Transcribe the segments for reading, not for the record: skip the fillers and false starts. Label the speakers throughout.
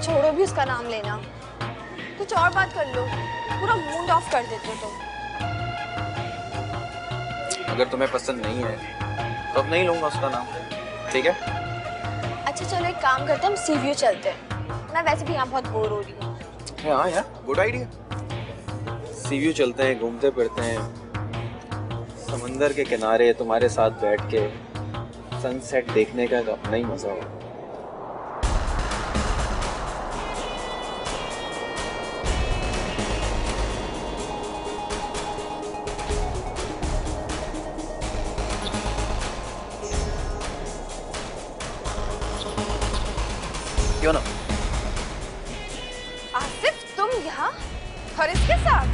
Speaker 1: छोड़ो भी उसका नाम लेना, कुछ और बात कर लो। पूरा मूड ऑफ कर देते हो तुम।
Speaker 2: अगर तुम्हें पसंद नहीं है तो अब नहीं लूंगा उसका नाम, ठीक है?
Speaker 1: अच्छा चलो एक काम करते हैं, हम सी व्यू चलते हैं। मैं वैसे भी यहाँ बहुत बोर हो रही हूँ।
Speaker 2: हाँ यार, गुड आइडिया। सी व्यू चलते हैं, घूमते फिरते हैं, समंदर के किनारे तुम्हारे साथ बैठ के सनसेट देखने का अपना ही मजा होगा। क्यों ना?
Speaker 1: आसिफ तुम यहाँ और इसके साथ?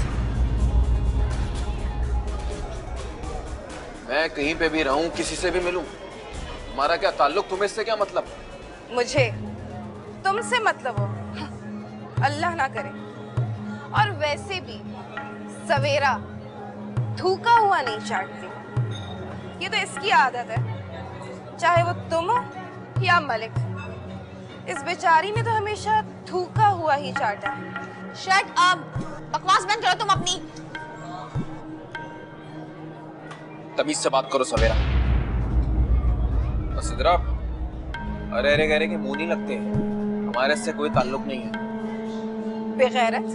Speaker 2: मैं कहीं पे भी रहूं, किसी से भी मिलूं, तुम्हारा क्या ताल्लुक? तुम्हें इससे क्या मतलब?
Speaker 3: मुझे तुमसे मतलब हो, अल्लाह ना करे। और वैसे भी सवेरा थूका हुआ नहीं चाटती, ये तो इसकी आदत है, चाहे वो तुम हो या मलिक। इस बेचारी ने तो हमेशा थूका हुआ ही चाटा है।
Speaker 1: शट अप, बकवास बंद करो तुम अपनी।
Speaker 2: तमीज से बात करो सवेरा। और सिद्रा, अरे अरे गहरे के मुंह नहीं लगते, हमारे इससे कोई ताल्लुक नहीं है।
Speaker 3: बेगैरत,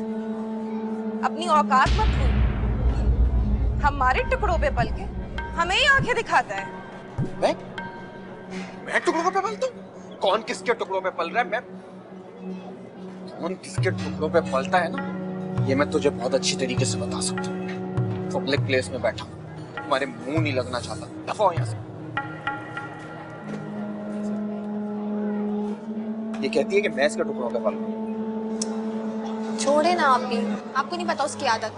Speaker 3: अपनी औकात मत भूल। हमारे टुकड़ों पे पल के हमें ही आंखें दिखाता है।
Speaker 2: मैं टुकड़ों पे पलता हूँ? कौन किसके टुकड़ों पे पल रहा है? कौन किसके टुकड़ों पे पलता है ना, ये मैं तुझे बहुत अच्छी तरीके से बता सकता हूँ। पब्लिक प्लेस में बैठा हूँ, तुम्हारे मुंह नहीं लगना चाहता, दफा हो यहाँ से। ये कहती है कि मैं इसके टुकड़ों पे पल रहा हूँ।
Speaker 1: छोड़े ना आप भी, आपको नहीं पता उसकी आदत।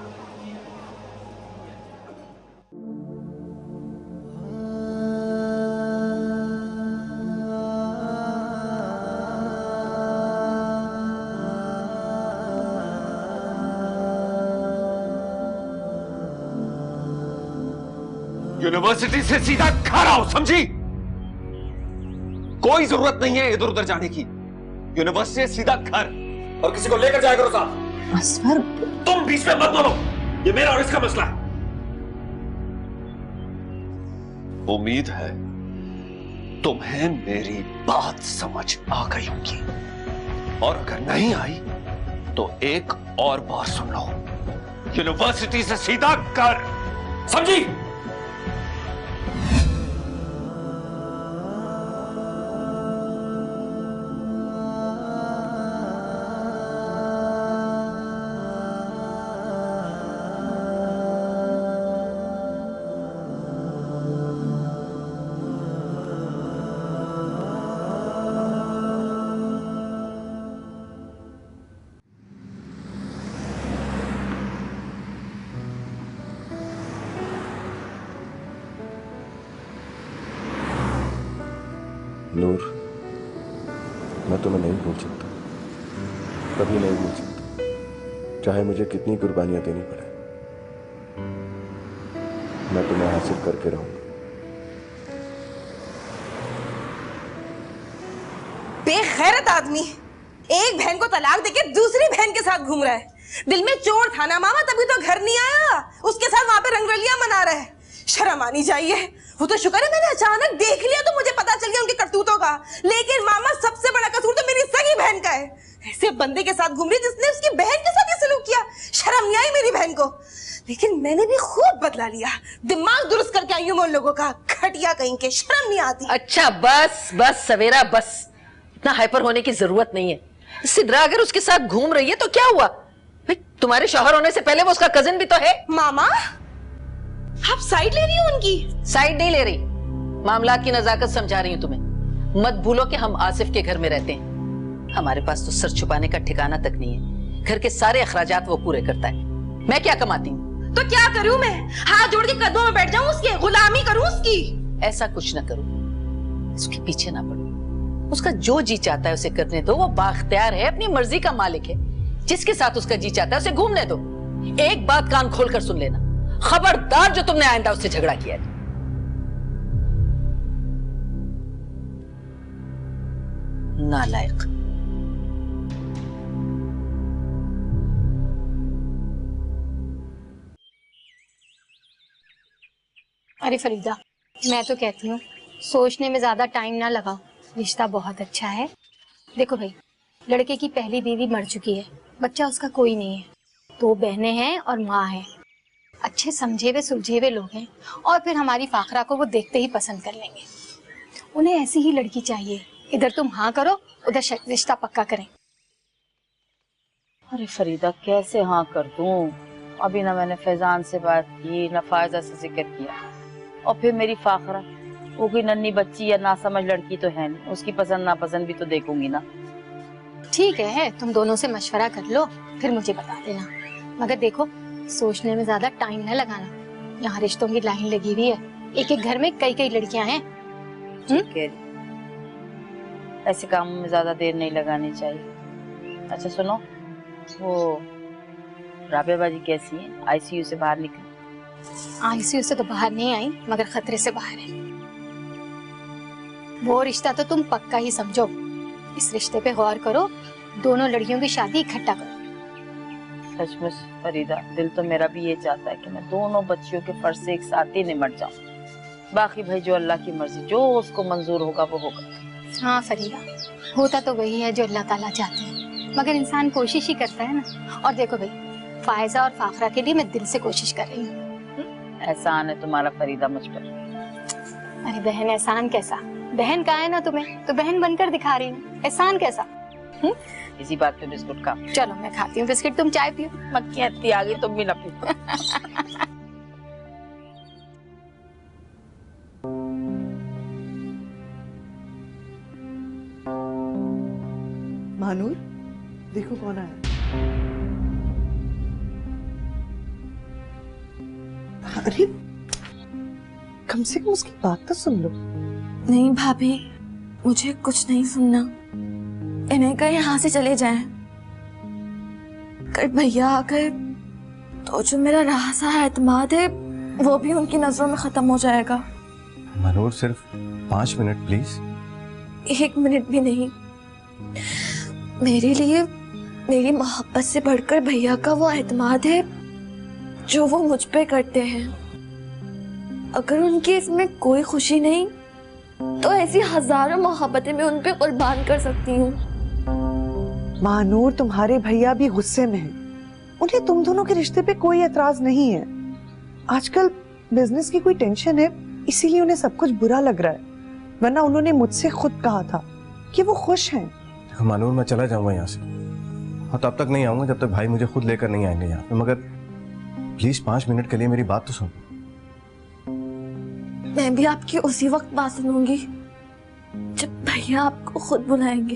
Speaker 4: यूनिवर्सिटी से सीधा घर आओ, समझी? कोई जरूरत नहीं है इधर उधर जाने की। यूनिवर्सिटी से सीधा घर, और किसी को लेकर जाया करो साथ।
Speaker 1: असफर,
Speaker 4: तुम बीच में मत बोलो, ये मेरा और इसका मसला है। उम्मीद है तुम्हें मेरी बात समझ आ गई होगी, और अगर नहीं आई तो एक और बार सुन लो, यूनिवर्सिटी से सीधा घर, समझी?
Speaker 5: नूर, मैं तुम्हें नहीं भूल सकता, कभी नहीं भूल सकता, चाहे मुझे कितनी कुर्बानियां देनी पड़े। मैं तुम्हें हासिल करके रहूंगा।
Speaker 3: बेगैरत आदमी, एक बहन को तलाक देके दूसरी बहन के साथ घूम रहा है। दिल में चोर था ना मामा, तभी तो घर नहीं आया। उसके साथ वहां पे रंगरलियां मना रहा है। शर्म आनी चाहिए। वो तो शुक्र है मैंने अचानक देख लिया तो मुझे पता चल गया उनके करतूतों का। लेकिन मामा सबसे बड़ा कसूर तो मेरी सगी बहन का है। ऐसे बंदे के साथ घूम रही जिसने उसकी बहन के साथ ये सलूक किया। शर्म नहीं आई मेरी बहन को। लेकिन मैंने भी खूब बदला लिया, दिमाग दुरुस्त करके आई हूं उन लोगों का। घटिया कहीं के, शर्म नहीं आती।
Speaker 6: अच्छा बस बस सवेरा बस, इतना हाइपर होने की जरूरत नहीं है। सिद्रा अगर उसके साथ घूम रही है तो क्या हुआ भाई, तुम्हारे शौहर होने से पहले वो उसका कजिन भी तो है।
Speaker 3: मामा आप साइड ले रही हो उनकी?
Speaker 6: साइड नहीं ले रही, मामला की नजाकत समझा रही हूँ तुम्हें। मत भूलो कि हम आसिफ के घर में रहते हैं, हमारे पास तो सर छुपाने का ठिकाना तक नहीं है। घर के सारे अखराजात वो पूरे करता है। मैं क्या कमाती हूँ?
Speaker 3: तो क्या करूं मैं? हाथ जोड़ के कदमों में बैठ जाऊं उसके, गुलामी करूं उसकी?
Speaker 6: ऐसा कुछ ना करो, उसके पीछे ना पड़ो। उसका जो जी चाहता है उसे करने दो। वो बाख्तियार है, अपनी मर्जी का मालिक है। जिसके साथ उसका जी चाहता है उसे घूमने दो। एक बात कान खोल कर सुन लेना, खबरदार जो तुमने आइंदा उससे झगड़ा किया है। नालायक।
Speaker 7: अरे फरीदा, मैं तो कहती हूँ सोचने में ज्यादा टाइम ना लगाओ, रिश्ता बहुत अच्छा है। देखो भाई, लड़के की पहली बीवी मर चुकी है, बच्चा उसका कोई नहीं है, 2 बहनें हैं और माँ है, अच्छे समझे हुए सुलझे हुए लोग हैं, और फिर हमारी फाखरा को वो देखते ही पसंद कर लेंगे। उन्हें ऐसी ही लड़की चाहिए, इधर तुम हाँ करो, उधर रिश्ता पक्का करें।
Speaker 8: अरे फरीदा, कैसे हाँ कर दूं? अभी ना मैंने फैजान से बात की, ना फायजा से जिक्र किया, और फिर मेरी फाखरा, वो कोई नन्ही बच्ची या नासमझ लड़की तो है नहीं, उसकी पसंद नापसंद भी तो देखूंगी ना।
Speaker 7: ठीक है, तुम दोनों से मशवरा कर लो, फिर मुझे बता देना। मगर देखो, सोचने में ज्यादा टाइम न लगाना, यहाँ रिश्तों की लाइन लगी हुई है, एक एक घर में कई कई लड़कियां हैं।
Speaker 8: ठीक है, ऐसे कामों में ज्यादा देर नहीं लगानी चाहिए। अच्छा सुनो, वो राबिया बाजी कैसी है? आईसीयू से बाहर निकली?
Speaker 7: आईसीयू से तो बाहर नहीं आई, मगर खतरे से बाहर है। वो रिश्ता तो तुम पक्का ही समझो, इस रिश्ते पे गौर करो, दोनों लड़कियों की शादी इकट्ठा करो।
Speaker 8: सचमुच फरीदा, दिल तो मेरा भी ये चाहता है कि मैं दोनों बच्चियों के फर्ज से एक साथ ही निमट जाऊं। बाकी भाई जो अल्लाह की मर्जी, जो उसको मंजूर होगा वो होगा।
Speaker 7: हाँ फरीदा, होता तो वही है जो अल्लाह ताला चाहते हैं, मगर इंसान कोशिश ही करता है ना। और देखो भाई, फायजा और फाखरा के लिए मैं दिल से कोशिश कर रही हूँ।
Speaker 8: एहसान है तुम्हारा फरीदा मुझ पर।
Speaker 7: अरे बहन, एहसान कैसा? बहन कहा है ना तुम्हें, तो बहन बनकर दिखा रही हूँ, एहसान कैसा?
Speaker 8: इसी बात पे बिस्कुट खा।
Speaker 7: चलो मैं खाती हूँ बिस्किट, तुम चाय पियो।
Speaker 8: मक्खियाँ इतनी आ गई, तुम भी ना पियो।
Speaker 9: मानूर, देखो कौन आया। अरे कम से कम उसकी बात तो सुन लो।
Speaker 1: नहीं भाभी, मुझे कुछ नहीं सुनना, इन्हें कहीं यहाँ से चले जाएं। अगर भैया आकर तो जो मेरा रहा सा एतमाद है वो भी उनकी नजरों में खत्म हो जाएगा।
Speaker 5: मनोर, सिर्फ 5 मिनट प्लीज।
Speaker 1: 1 मिनट भी नहीं। मेरे लिए मेरी मोहब्बत से बढ़कर भैया का वो एतमाद है जो वो मुझ पे करते हैं। अगर उनकी इसमें कोई खुशी नहीं तो ऐसी हजारों मोहब्बतें मैं उन पे कुर्बान कर सकती हूँ।
Speaker 9: मानूर, तुम्हारे भैया भी गुस्से में हैं। उन्हें तुम दोनों के रिश्ते पे कोई एतराज नहीं है। आजकल बिजनेस की कोई टेंशन है, इसीलिए उन्हें सब कुछ बुरा लग रहा है, वरना उन्होंने मुझसे खुद कहा था कि वो खुश हैं।
Speaker 5: मनोर, मैं चला जाऊंगा यहाँ से, और तब तक नहीं आऊंगा जब तक भाई मुझे खुद लेकर नहीं आएंगे यहाँ पे। मगर प्लीज 5 मिनट के लिए मेरी बात तो सुन।
Speaker 1: मैं भी आपकी उसी वक्त बात सुनूंगी जब भैया आपको खुद बुलाएंगे।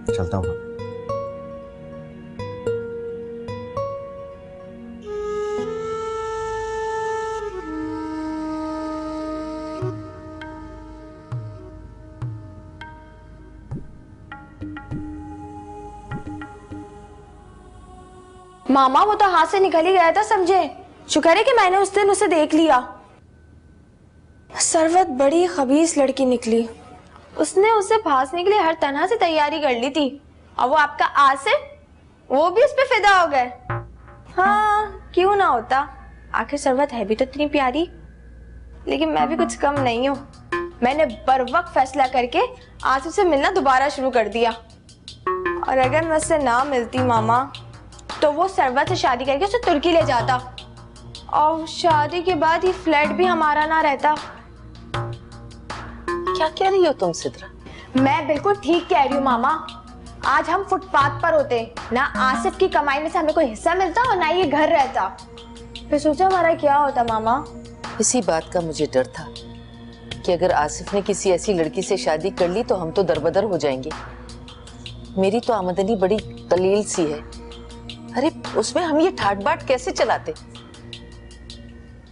Speaker 5: चलता हूँ।
Speaker 1: मामा, वो तो हाथ से निकल ही गया था समझे। शुक्र है कि मैंने उस दिन उसे देख लिया। सरवत बड़ी खबीस लड़की निकली, उसने उसे फांसने के लिए हर तरह से तैयारी कर ली थी, और वो आपका आसिफ, वो भी उस पे फिदा हो गए। हाँ, क्यों ना होता, आखिर सरवत है भी तो इतनी प्यारी। लेकिन मैं भी कुछ कम नहीं हूँ, मैंने बर वक्त फैसला करके आसिफ से मिलना दोबारा शुरू कर दिया। और अगर मैं उससे ना मिलती मामा, तो वो सरवत से शादी करके उसे तुर्की ले जाता, और शादी के बाद ये फ्लैट भी हमारा ना रहता।
Speaker 6: क्या कह रही हो तुम सिद्रा?
Speaker 1: मैं बिल्कुल ठीक कह रही हूँ मामा। आज हम फुटपाथ पर होते, ना आसिफ की कमाई में से हमें कोई हिस्सा मिलता और ना ये घर रहता। फिर सोचा हमारा क्या होता मामा।
Speaker 6: इसी बात का मुझे डर था कि अगर आसिफ ने किसी ऐसी लड़की से शादी कर ली तो हम तो दरबदर हो जाएंगे। मेरी तो आमदनी बड़ी कलील सी है, अरे उसमें हम ये ठाट बाट कैसे चलाते।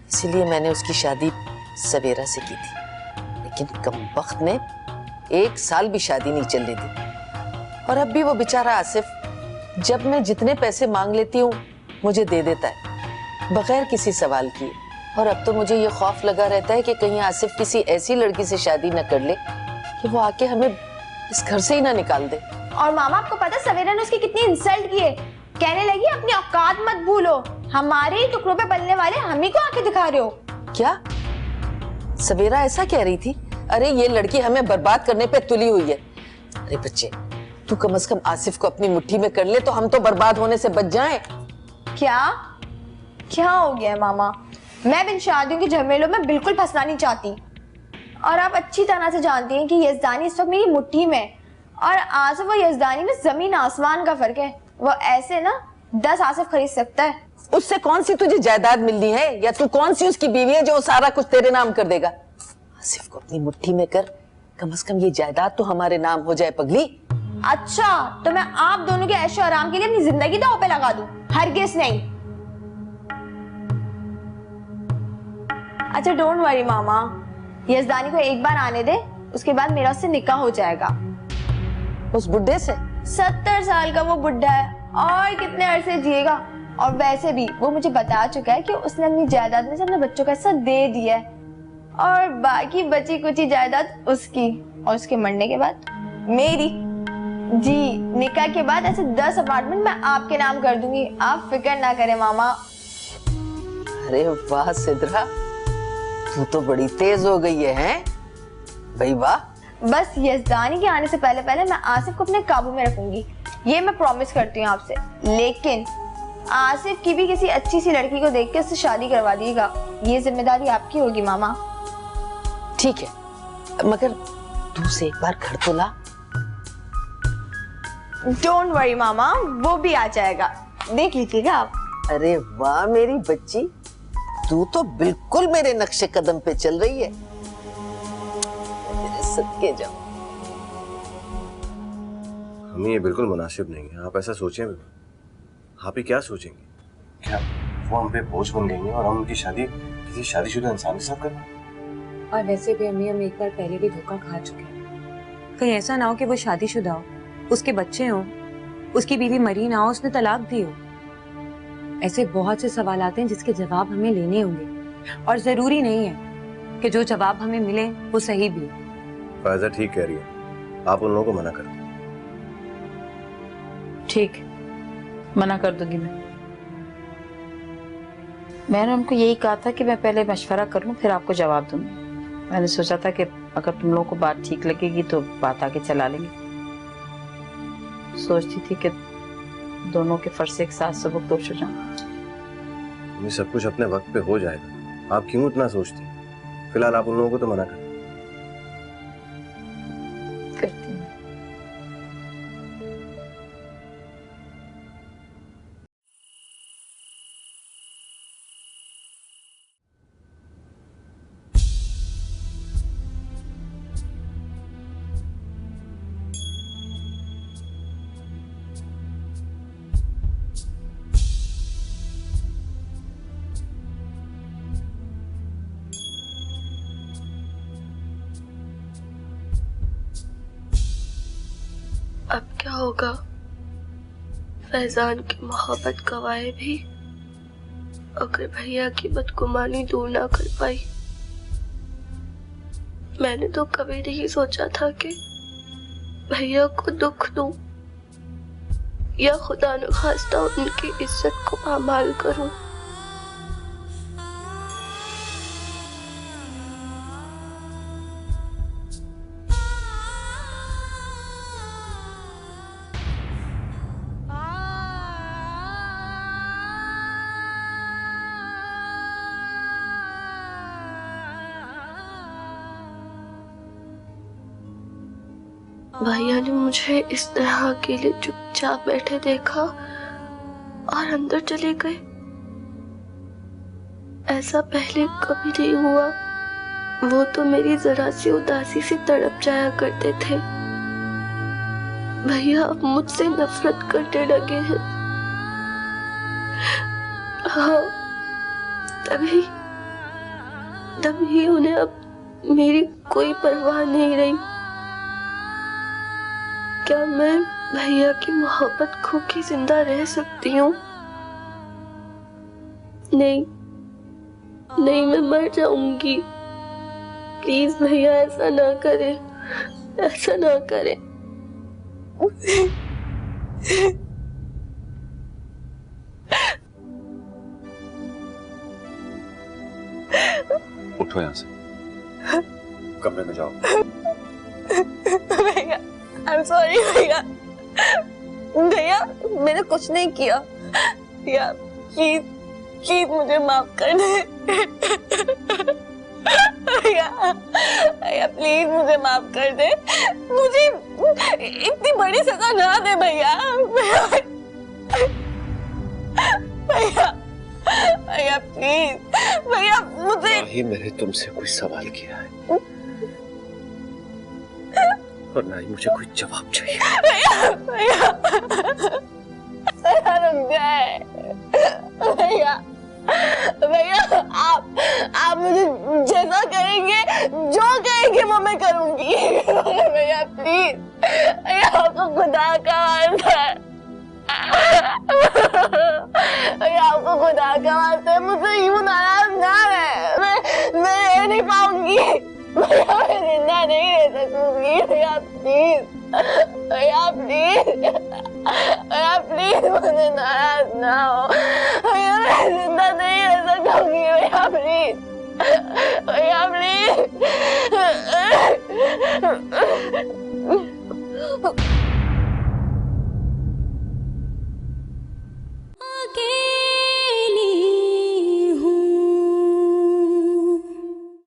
Speaker 6: इसीलिए मैंने उसकी शादी सवेरा से की थी, लेकिन कमबख्त ने 1 साल भी शादी नहीं चलने दी। और अब भी वो बेचारा आसिफ जब मैं जितने पैसे मांग लेती हूँ मुझे दे देता है बगैर किसी सवाल किए। और अब तो मुझे ये खौफ लगा रहता है कि कहीं आसिफ किसी ऐसी लड़की से शादी न कर ले कि वो आके हमें इस घर से ही ना निकाल दे।
Speaker 1: और मामा आपको पता है सवेरा ने उसकी कितनी इंसल्ट की है। कहने लगी अपनी औकात मत भूलो, हमारे ही टुकड़ों पे पलने वाले हम ही को आके दिखा रहे हो।
Speaker 6: क्या सवेरा ऐसा कह रही थी? अरे ये लड़की हमें बर्बाद करने पे तुली हुई है। अरे बच्चे, तू कम से कम आसिफ को अपनी मुट्ठी में कर ले तो हम तो बर्बाद होने से बच जाएं।
Speaker 1: क्या क्या हो गया है मामा? मैं बिन शादियों के झमेलों में बिल्कुल फंसना नहीं चाहती। और आप अच्छी तरह से जानती हैं कि यजदानी इस वक्त मेरी मुट्ठी में, और आसिफ और यजदानी में जमीन आसमान का फर्क है। वो ऐसे ना 10 आसिफ खरीद सकता है।
Speaker 6: उससे कौन सी तुझे जायदाद मिलनी है, या तू कौन सी उसकी बीवी है जो सारा कुछ तेरे नाम कर देगा? आसिफ को अपनी मुट्ठी में कर, कम से कम ये जायदाद तो हमारे नाम हो जाए पगली।
Speaker 1: अच्छा, तो मैं आप दोनों के ऐशो आराम के लिए अपनी जिंदगी दांव पे लगा दूं? हरगिज नहीं। अच्छा डोंट वरी मामा, यजदानी को एक बार आने दे, उसके बाद मेरा उससे निकाह हो जाएगा।
Speaker 6: उस बुड्ढे से?
Speaker 1: 70 साल का वो बुड्ढा है, और कितने अरसे जिएगा। और वैसे भी वो मुझे बता चुका है कि उसने अपनी जायदाद में से अपने बच्चों का हिस्सा दे दिया है, और बाकी बची कुची जायदाद उसकी, और उसके मरने के बाद मेरी। जी, निकाह के बाद ऐसे 10 अपार्टमेंट मैं आपके नाम कर दूंगी, आप फिक्र ना करें मामा।
Speaker 6: अरे वाह सिद्रा, तू तो बड़ी तेज हो गई है, हैं? भाई वाह।
Speaker 1: बस यजदानी के आने से पहले पहले मैं आसिफ को अपने काबू में रखूंगी, ये मैं प्रॉमिस करती हूँ आपसे। लेकिन आसिफ की भी किसी अच्छी सी लड़की को देख के उससे शादी करवा दीजिएगा, ये जिम्मेदारी आपकी होगी मामा।
Speaker 6: ठीक है, मगर तू उसे एक बार घर तो ला।
Speaker 1: डोंट वरी मामा, वो भी आ जाएगा, देख लीजिएगा आप।
Speaker 6: अरे वाह मेरी बच्ची, तू तो बिल्कुल मेरे नक्शे कदम पे चल रही है। मेरे सदके जाओ।
Speaker 5: हमें ये बिल्कुल मुनासिब नहीं है, आप ऐसा सोचें भी। आप ही क्या सोचेंगे? क्या वो हम पे बोझ बन गई हैं और हम उनकी शादी किसी शादीशुदा इंसान के साथ करें?
Speaker 10: और वैसे भी अम्मी, हम एक बार पहले भी धोखा खा चुके हैं। कहीं ऐसा ना हो कि वो शादीशुदा हो, उसके बच्चे हों, उसकी बीवी मरी ना हो, उसने तलाक दी हो। ऐसे बहुत से सवाल आते हैं जिसके जवाब हमें लेने होंगे, और जरूरी नहीं है कि जो जवाब हमें मिले वो सही भी हो।
Speaker 5: फायजा ठीक कह रही है, आप उन लोगों को मना कर दो।
Speaker 8: ठीक, मना कर दूंगी मैंने उनको यही कहा था कि मैं पहले मशवरा करूं फिर आपको जवाब दूंगी। मैंने सोचा था कि अगर तुम लोगों को बात ठीक लगेगी तो बात आगे चला लेंगे। सोचती थी कि दोनों के फर्ज से एक साथ सबक दोष हो जाऊं।
Speaker 5: ये सब कुछ अपने वक्त पे हो जाएगा, आप क्यों इतना सोचती हैं? फिलहाल आप उन लोगों को तो मना कर।
Speaker 8: करती हूँ।
Speaker 11: अब क्या होगा? फैजान की मोहब्बत गवाए भी अगर भैया की बदगुमानी दूर ना कर पाई। मैंने तो कभी नहीं सोचा था कि भैया को दुख दूं या खुदा न खास्ता उनकी इज्जत को पामाल करूं। भैया ने मुझे इस तरह अकेले चुपचाप बैठे देखा और अंदर चले गए। ऐसा पहले कभी नहीं हुआ। वो तो मेरी जरा सी उदासी से तड़प जाया करते थे। भैया अब मुझसे नफरत करने लगे हैं। हाँ, तभी उन्हें अब मेरी कोई परवाह नहीं रही। क्या मैं भैया की मोहब्बत खो के जिंदा रह सकती हूँ? नहीं, मैं मर जाऊंगी। प्लीज भैया ऐसा ना करें, ऐसा ना करें।
Speaker 5: उठो यहाँ से, कमरे में जाओ।
Speaker 11: भैया, I'm sorry भैया। भैया, मैंने कुछ नहीं किया। भैया, प्लीज मुझे माफ कर दे। भैया, भैया प्लीज मुझे माफ कर दे। मुझे इतनी बड़ी सजा ना दे भैया। भैया, भैया प्लीज, भैया मुझे।
Speaker 4: ना ही मैंने तुमसे कोई सवाल किया है और ना ही मुझे कोई जवाब चाहिए।
Speaker 11: भैया, भैया, भैया रुक जाए। भैया, भैया आप मुझे जैसा कहेंगे, जो कहेंगे वो मैं करूंगी। भैया प्लीज, भैया आपको खुदा का वास्ता है। भैया आपको खुदा का वास्ता है, मुझे यूं नाराज ना रहे। मैं रह नहीं पाऊंगी। भैया मैं जिंदा नहीं रह सकूंगी। भैया प्लीज, भैया प्लीज, भैया प्लीज मुझे नाराज ना हो। भैया मैं जिंदा नहीं रह सकूंगी। भैया प्लीज, भैया प्लीज।